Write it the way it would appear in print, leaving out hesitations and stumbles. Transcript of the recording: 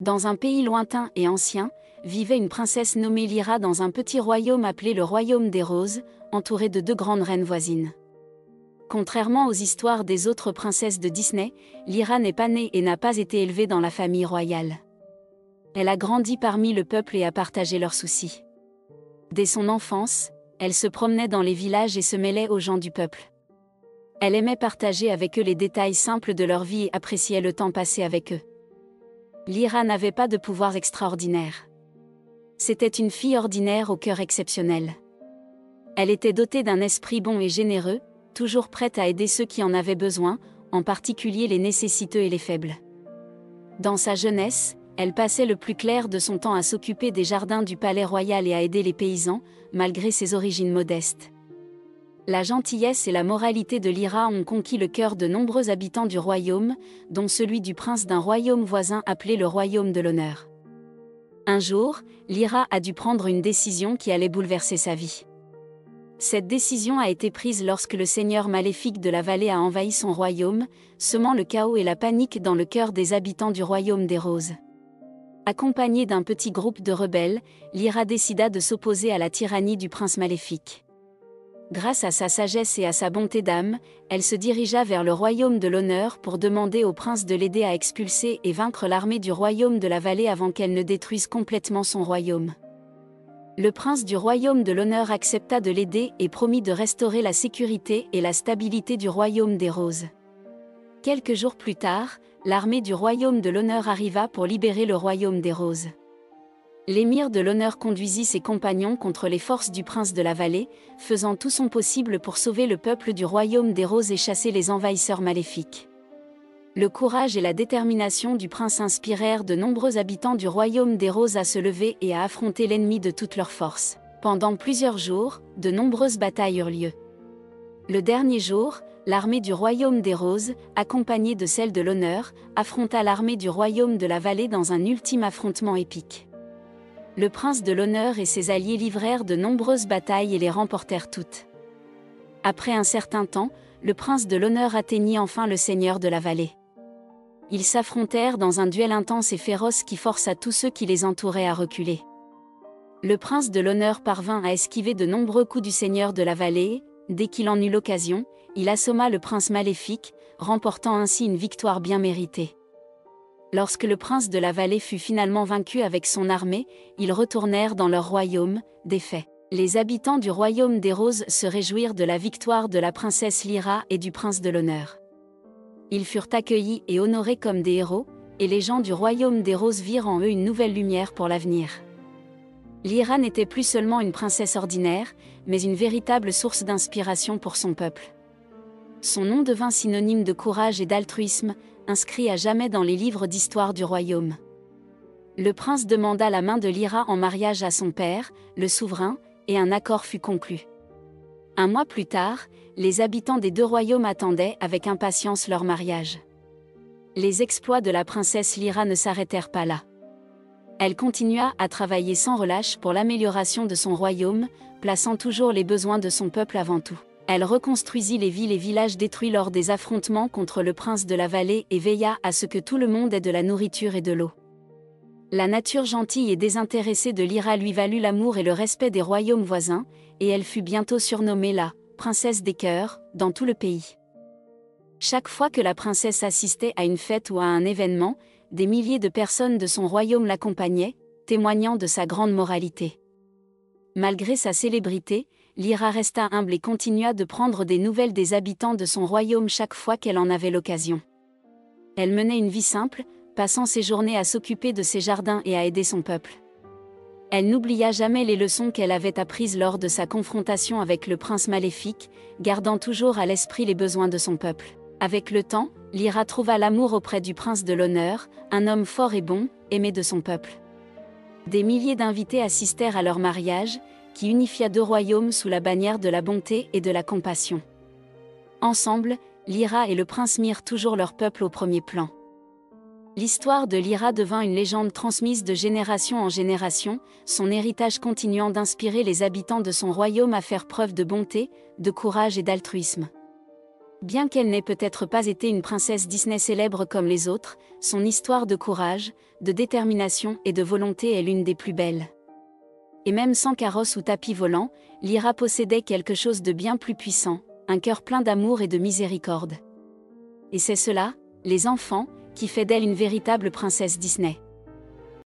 Dans un pays lointain et ancien, vivait une princesse nommée Lyra dans un petit royaume appelé le royaume des roses, entouré de 2 grandes reines voisines. Contrairement aux histoires des autres princesses de Disney, Lyra n'est pas née et n'a pas été élevée dans la famille royale. Elle a grandi parmi le peuple et a partagé leurs soucis. Dès son enfance, elle se promenait dans les villages et se mêlait aux gens du peuple. Elle aimait partager avec eux les détails simples de leur vie et appréciait le temps passé avec eux. Lyra n'avait pas de pouvoirs extraordinaires. C'était une fille ordinaire au cœur exceptionnel. Elle était dotée d'un esprit bon et généreux, toujours prête à aider ceux qui en avaient besoin, en particulier les nécessiteux et les faibles. Dans sa jeunesse, elle passait le plus clair de son temps à s'occuper des jardins du palais royal et à aider les paysans, malgré ses origines modestes. La gentillesse et la moralité de Lyra ont conquis le cœur de nombreux habitants du royaume, dont celui du prince d'un royaume voisin appelé le royaume de l'honneur. Un jour, Lyra a dû prendre une décision qui allait bouleverser sa vie. Cette décision a été prise lorsque le seigneur maléfique de la vallée a envahi son royaume, semant le chaos et la panique dans le cœur des habitants du royaume des roses. Accompagnée d'un petit groupe de rebelles, Lyra décida de s'opposer à la tyrannie du prince maléfique. Grâce à sa sagesse et à sa bonté d'âme, elle se dirigea vers le royaume de l'honneur pour demander au prince de l'aider à expulser et vaincre l'armée du royaume de la vallée avant qu'elle ne détruise complètement son royaume. Le prince du royaume de l'honneur accepta de l'aider et promit de restaurer la sécurité et la stabilité du royaume des roses. Quelques jours plus tard, l'armée du royaume de l'honneur arriva pour libérer le royaume des roses. L'émir de l'honneur conduisit ses compagnons contre les forces du prince de la vallée, faisant tout son possible pour sauver le peuple du royaume des roses et chasser les envahisseurs maléfiques. Le courage et la détermination du prince inspirèrent de nombreux habitants du royaume des roses à se lever et à affronter l'ennemi de toutes leurs forces. Pendant plusieurs jours, de nombreuses batailles eurent lieu. Le dernier jour, l'armée du royaume des roses, accompagnée de celle de l'honneur, affronta l'armée du royaume de la vallée dans un ultime affrontement épique. Le prince de l'honneur et ses alliés livrèrent de nombreuses batailles et les remportèrent toutes. Après un certain temps, le prince de l'honneur atteignit enfin le seigneur de la vallée. Ils s'affrontèrent dans un duel intense et féroce qui força tous ceux qui les entouraient à reculer. Le prince de l'honneur parvint à esquiver de nombreux coups du seigneur de la vallée. Dès qu'il en eut l'occasion, il assomma le prince maléfique, remportant ainsi une victoire bien méritée. Lorsque le prince de la vallée fut finalement vaincu avec son armée, ils retournèrent dans leur royaume, défaits. Les habitants du royaume des roses se réjouirent de la victoire de la princesse Lyra et du prince de l'honneur. Ils furent accueillis et honorés comme des héros, et les gens du royaume des roses virent en eux une nouvelle lumière pour l'avenir. Lyra n'était plus seulement une princesse ordinaire, mais une véritable source d'inspiration pour son peuple. Son nom devint synonyme de courage et d'altruisme, inscrit à jamais dans les livres d'histoire du royaume. Le prince demanda la main de Lyra en mariage à son père, le souverain, et un accord fut conclu. Un mois plus tard, les habitants des 2 royaumes attendaient avec impatience leur mariage. Les exploits de la princesse Lyra ne s'arrêtèrent pas là. Elle continua à travailler sans relâche pour l'amélioration de son royaume, plaçant toujours les besoins de son peuple avant tout. Elle reconstruisit les villes et villages détruits lors des affrontements contre le prince de la vallée et veilla à ce que tout le monde ait de la nourriture et de l'eau. La nature gentille et désintéressée de Lyra lui valut l'amour et le respect des royaumes voisins, et elle fut bientôt surnommée la « princesse des cœurs » dans tout le pays. Chaque fois que la princesse assistait à une fête ou à un événement, des milliers de personnes de son royaume l'accompagnaient, témoignant de sa grande moralité. Malgré sa célébrité, Lyra resta humble et continua de prendre des nouvelles des habitants de son royaume chaque fois qu'elle en avait l'occasion. Elle menait une vie simple, passant ses journées à s'occuper de ses jardins et à aider son peuple. Elle n'oublia jamais les leçons qu'elle avait apprises lors de sa confrontation avec le prince maléfique, gardant toujours à l'esprit les besoins de son peuple. Avec le temps, Lyra trouva l'amour auprès du prince de l'honneur, un homme fort et bon, aimé de son peuple. Des milliers d'invités assistèrent à leur mariage, qui unifia 2 royaumes sous la bannière de la bonté et de la compassion. Ensemble, Lyra et le prince mirent toujours leur peuple au premier plan. L'histoire de Lyra devint une légende transmise de génération en génération, son héritage continuant d'inspirer les habitants de son royaume à faire preuve de bonté, de courage et d'altruisme. Bien qu'elle n'ait peut-être pas été une princesse Disney célèbre comme les autres, son histoire de courage, de détermination et de volonté est l'une des plus belles. Et même sans carrosse ou tapis volant, Lyra possédait quelque chose de bien plus puissant, un cœur plein d'amour et de miséricorde. Et c'est cela, les enfants, qui fait d'elle une véritable princesse Disney.